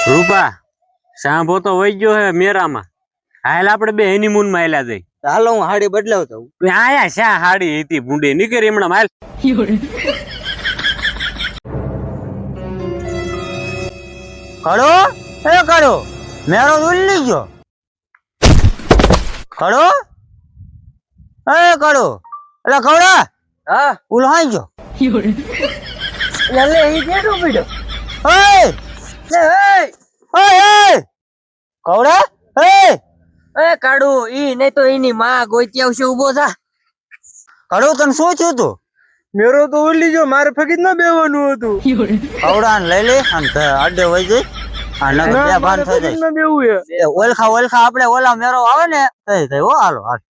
રૂપા સાંભો તો વહી ગયો હે મેરામાં. હાલ આપણે બે હનીમૂન માં આયલા જઈ. હાલો હું હાડી બદલાવતો આયા શા હાડી હતી ભૂંડી નીકળી હમણાં હાલ. કડો એ કડો મેરો ઉલ્લી ગયો કડો એ કડો એટલે કવડા હા ઉલહાઈ ગયો લે ઈ કેડો પડ્યો ઓય લે ઓય કવડા એ કાડુ ઈ નહીં તો એની માં ગોતી આવશે ઉભો થા કડો તને શું થયું તું મેરો તો ઉલ્લી ગયો મારે ફકીત ના બેવાનું હતું કવડા લઈ લે અને આડે વઈ જઈ આના બે ભાન થઈ જાય ના બેવું હે ઓલખા આપણે ઓલા મેરો આવે ને થઈ હો હાલો હાલ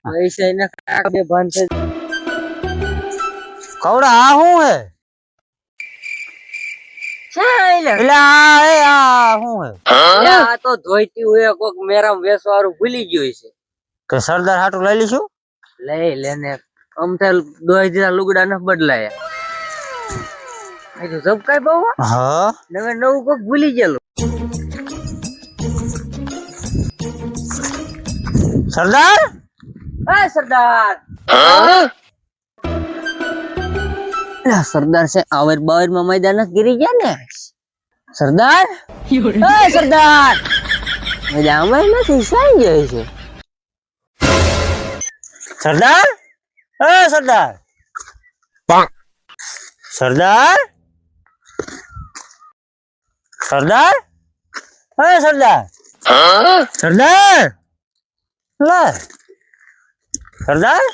પૈસા ને બે ભાન થઈ કવડા આ શું હે આ તો ધોઈતી હોય કોક મેરામ વેસવાળું ભૂલી ગયું છે કે સરદાર હાટુ લઈ લીશું લઈ લેને અમથે દોઈ દીધા લુગડા ન બદલાયા આ તો ઝબકાય બહુ હા નવે નવું કોક ભૂલી ગયેલું સરદાર એ સરદાર સરદાર છે આવર બાવર માં મેદાન ગીરી ગયા ને સરદાર એ સરદાર મજામાં નથી સાઈ જાય છે સરદાર એ સરદાર સરદાર સરદાર એ સરદાર સરદાર લે સરદાર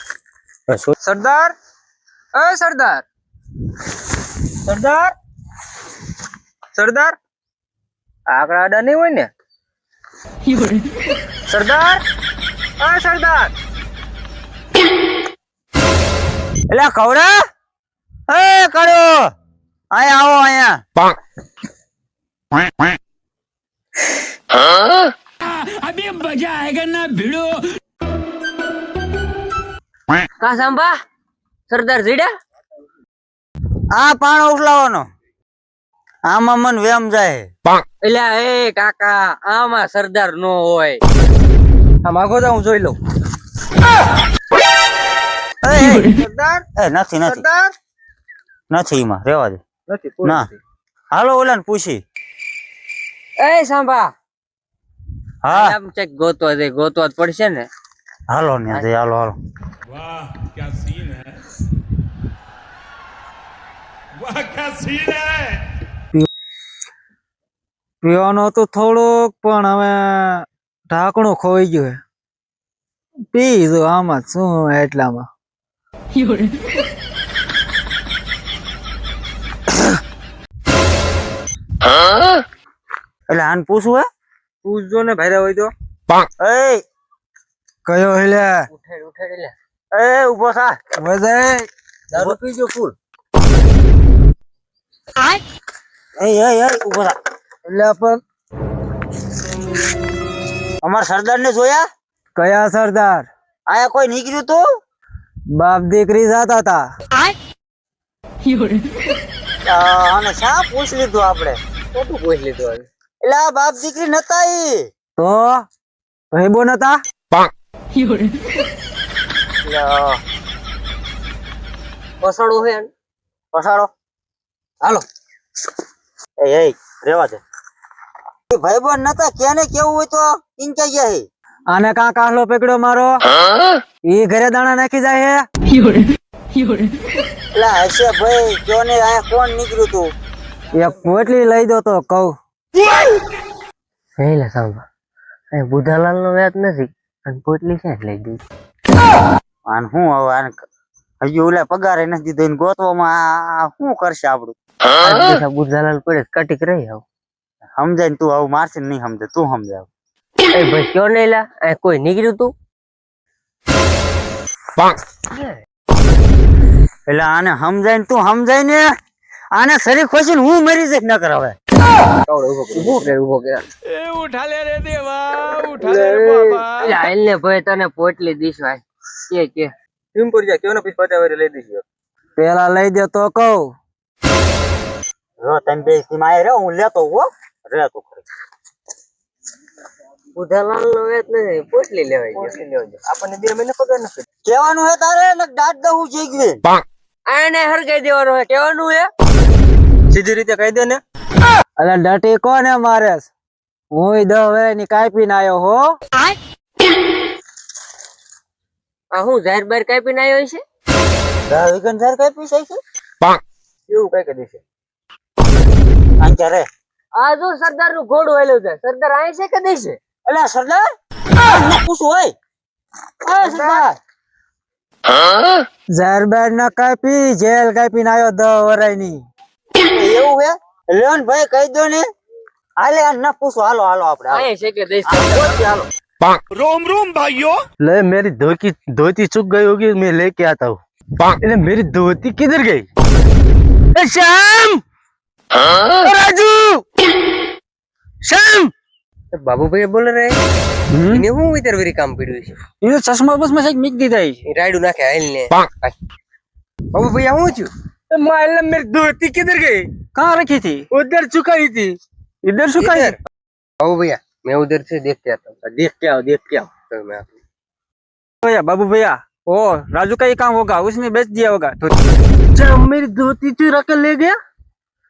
સરદાર એ સરદાર સરદાર સરદાર આકડા આડા નહીં હોય ને સરદાર એ સરદાર એલા કવડા એ કડો આયા આવો આયા અભી મજા આયેગા ના ભીડો. કા સાંભા સરદાર જીડ્યા આ પાણો ઉઠલાવાનો આમાં મન વેમ જાય એલા એ કાકા આમાં સરદાર નો હોય આ માગો તો હું જોઈ લઉં સરદાર એ નથી નથી સરદાર નથી એમાં રેવા દે નથી ના હાલો ઓલાને પૂછી એ સાંભા હા આમ ચેક ગોતવા દે ગોતવા જ પડશે ને હાલો ને દે હાલો હાલો वाह क्या सीन है वाह क्या सीन है પીવાનો તો થોડોક પણ હવે ઢાંકણું ખોઈ ગયું પી જો આમાં શું એટલામાં એટલે આને પૂછવું હે પૂછજો ને ભાઈ હોય તો એ કયો હેલે ઉઠેડ ઉઠેડ લે એ ઉભો થા વજે દારૂ પીજો ફૂલ એ ઉભો થા એટલે પણ અમાર સરદાર ને જોયા કયા સરદાર આયા કોઈ નીકળ્યું તું બાપ દીકરી જાતા હતા અને શા પૂછ લીધું આપણે ખોટું પૂછ લીધું હવે એટલે આ બાપ દીકરી નતા ઈ તો ભાઈબો નતા પસાડો હે પસાડો હાલો એ રેવા દે ભાઈબંધ નતા કેને કેવું હોય તો ઇનકે ગયા હે આને કા કાહલો પકડ્યો મારો ઈ ઘરે દાણા નાખી જાય હે એટલે હશે ભાઈ કયો ને આ કોણ નીકળ્યું તું એક પોટલી લઈ દો તો કહું હેલા સાંભા એ બુધાલાલ નો વ્યાજ નથી અને પોટલી છે લઈ દઈ આને હું હવે આને હજુ ઓલા પગારે નથી દીધો એને ગોતવામાં આ શું કરશે આપણું બુધાલાલ પડે કટીક રહી આવ સમજાય ને તું આવું મારશે ને નહીં સમજે તું સમજાવ એ ભાઈ કયો નહીં લા આ કોઈ નીકળ્યું તું એટલે આને સમજાય ને તું સમજાય ને આને શરીર ખોસી ને હું મરી જઈશ ન કરાવે ઉભો કે ए उठा ले रे देवा उठा ले रे बाबा લાઈલ ને ભાઈ તને પોટલી દીશવાય કે ટીમ્પુર જા કેનો પીસ પટાવરે લઈ દીજો પેલા લઈ દે તો કહું જો તમે બે સીમાય રહ્યો હું લેતો હો રે તો ખરી ઉધાલાલ નો વેત નથી પોટલી લેવાય ગયો આપણને 2 મહિને પગાર નથી કેવાનું હે તારે ને દાંત દઉં શીખવી આને હરગાઈ દેવાનો હે કેવાનું હે સીધી રીતે કહી દે ને અલા ડટી કોને મારે હું 10 વેની કાપીને આવ્યો હો આ હું જાહેર બાર કાપીને આવ્યો છે વિગન સર કઈ પૈસા છે એવું કઈ કરી છે આંચા રે આ જો સરદાર નું ઘોડું આવેલું છે સરદાર આય છે કે દે છે અલા સરદાર પૂછું હોય સરદાર ઝારબાર ના કાપી જેલ કાપીને આવ્યો 10 વરાયની એવું હે લેવન ભાઈ કહી દો ને હાલે આ ના પૂછો હાલો હાલો આપણે આય છે કે દે છે હાલો रोम रोम भाइयों ले मेरी धोती चुक गई होगी मैं लेके आता हूँ अरे मेरी धोती किधर गई ए श्याम राजू श्याम બાબુ ભાઈ બોલે રે એને હું ઇધર વેરી કામ પડ્યું છે ये चश्मा बस में से मिक दी थी એ રાયડું નાખે હાલ ને બાબુ ભાઈ હું છું मालूम मेरी धोती किधर गई कहाँ रखी थी उधर चुकाई थी इधर सुखाई इधर बाबू भैया मैं उधर से देख के आता हूँ देख के आओ तो मैं आपको भैया बाबू भैया ओ राजू का ही काम होगा उसने बेच दिया होगा तो जब मेरी धोती चुरा कर ले गया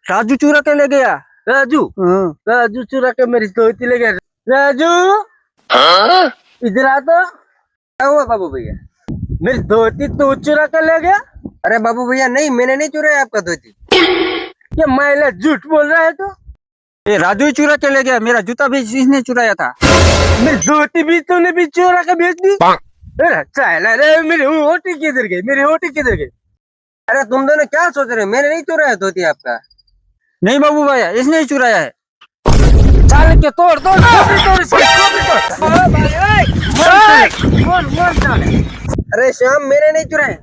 राजू चूरा के ले गया राजू राजू चुरा के मेरी धोती ले गया राजू इधर आ तो क्या हुआ बाबू भैया मेरी धोती तू चुरा कर ले गया अरे बाबू भैया नहीं मैंने नहीं चुराया आपका धोती ये महिला झूठ बोल रहा है तो ये राजू ही चूरा के ले गया मेरा जूता भी इसने चुराया था मेरी धोती भी तूने भी चुरा के बेच दी अरे चल अरे मेरी होटी किधर गई मेरी होटी किधर गई अरे तुम दोनों क्या सोच रहे हो मैंने नहीं चुराया धोती आपका नहीं बाबू भैया इसने ही चुराया है चल के तोड़ तोड़ अरे श्याम मैंने नहीं चुराया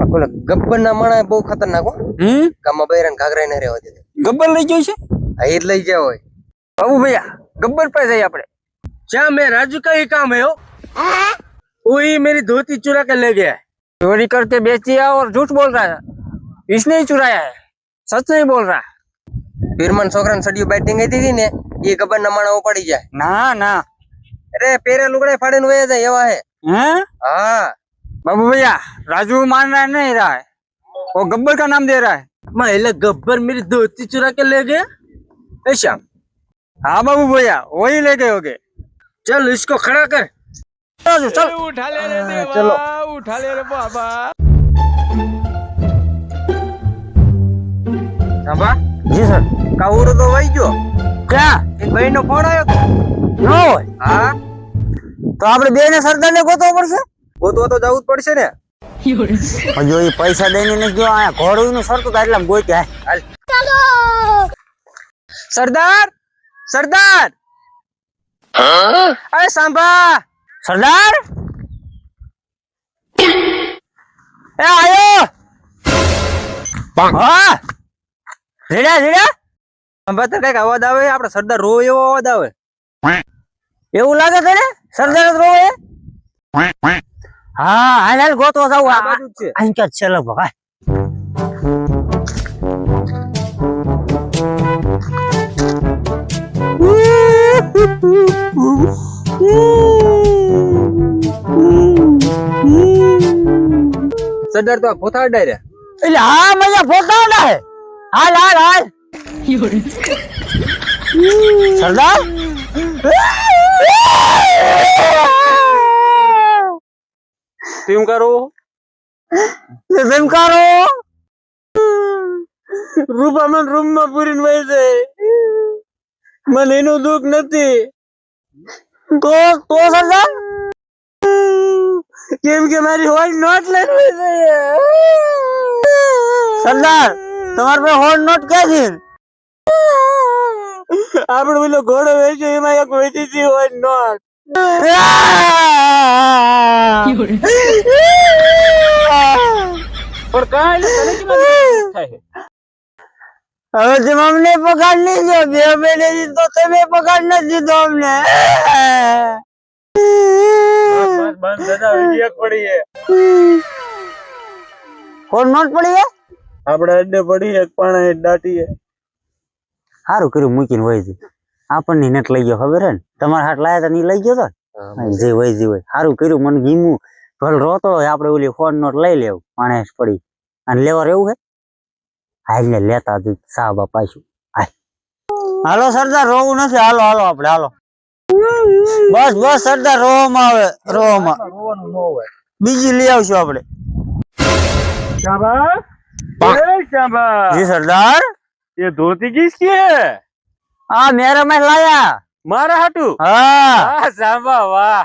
आपको गब्बर ना माना बहुत खतरनाक हो कामा बैरन घाघरा ने रहवा दे गब्बर લઈ જોઈ છે આ ઈદ લઈ જાવ હોય बाबू भैया गब्बर पे जाइए આપણે क्या मैं राजू का ही काम है वही मेरी धोती चुरा कर ले गया है चोरी करके बेच दिया और झूठ बोल रहा है इसने ही चुराया है सच नहीं बोल रहा પીરમાન છોકરાને સડિયું બેટિંગ હતી ને એ ગબ્બર ના માણા ઉપાડી જાય ना ना અરે પેરે લુગડે ફાડીને વયા જાય એવા હે हैं હા बाबू भैया राजू मान रहा है नहीं रहा है वो गब्बर का नाम दे रहा है महिला गब्बर मेरी धोती चुरा के ले गया ए श्याम हाँ बाबू भैया वही ले गए होगे चल इसको खड़ा कर चल चल उठा ले रे देवा चलो। उठा ले रे बाबा સાંભા जी सर કાવડો તો વઈ ગયો क्या એક ભાઈ નો ફોન આવ્યો તો नो હા तो આપણે બે ને સરદાર ને ગોતવો પડશે ગોતવા તો જવું જ પડશે ને જો એ પૈસા દઈને ને જો આ ઘોડું નું સરતું તો એટલે ગોત્યા હાલ સરદાર સરદાર અરે સાંભા સરદાર એ આયો હા રેડા રેડા સાંભા તો કઈક અવાજ આવે આપણે સરદાર રો એવો અવાજ આવે એવું લાગે તને સરદાર જ રોવે હા હાલ હાલ ગોતવા જાવ આ બાજુ જ છે અહીં ક્યાં છે લગભગ હાલ સરદાર તો પોતા ડાયરે એટલે હા મજા ફોટાવડા હે હાલ હાલ હાલ સરદાર તેમ કરો કેમ કરો રૂપા મને રૂમ માં પૂરીને વહી જાય મને એનું દુઃખ નથી તો તો સરદાર કેમ કે મારી હોલ નોટ લઈને વહી જાય સરદાર તમારે પાસે હોડ નોટ ક્યાં છે આપણે પેલો ઘોડો વેચ્યો એમાં એક વેચી હતી હોલ નોટ પણ કાંઈ તને કેમ થાય હવે તમે અમને પગાર નહીં દો બે મહિને દીધો તમે પગાર નથી દીધો અમને બસ દાદા વિજય પડી છે હોડ નોટ પડી છે આપણે અડ્ડે પડી એક પણ દાટી છે સારું કર્યું મૂકીને વહી ગઈ. આપણને નથી લઈ ગયો ખબર હે ને, તમારા હાથ લાયા તા ને ઈ લઈ ગયો તો જે વહી જી હોય. સારું કર્યું, મને ગીમું ભલ રોતો હોય આપણે ઓલી ફોન નોટ લઈ લેવું માણસ પડી અને લેવા રહેવું હે. હાલ ને લેતા જ સાહેબ પાછું. હાલો સરદાર, રોવું નથી. હાલો હાલો આપણે હાલો. બસ બસ સરદાર, રોવામાં આવે રોવામાં. બીજી લઈ આવશું આપણે. શાબાશ ए शाबाश જી સરદાર. ये धोती किसकी है આ મેરા માં લાયા. मारा हाटू હા हाँ शाबाश वाह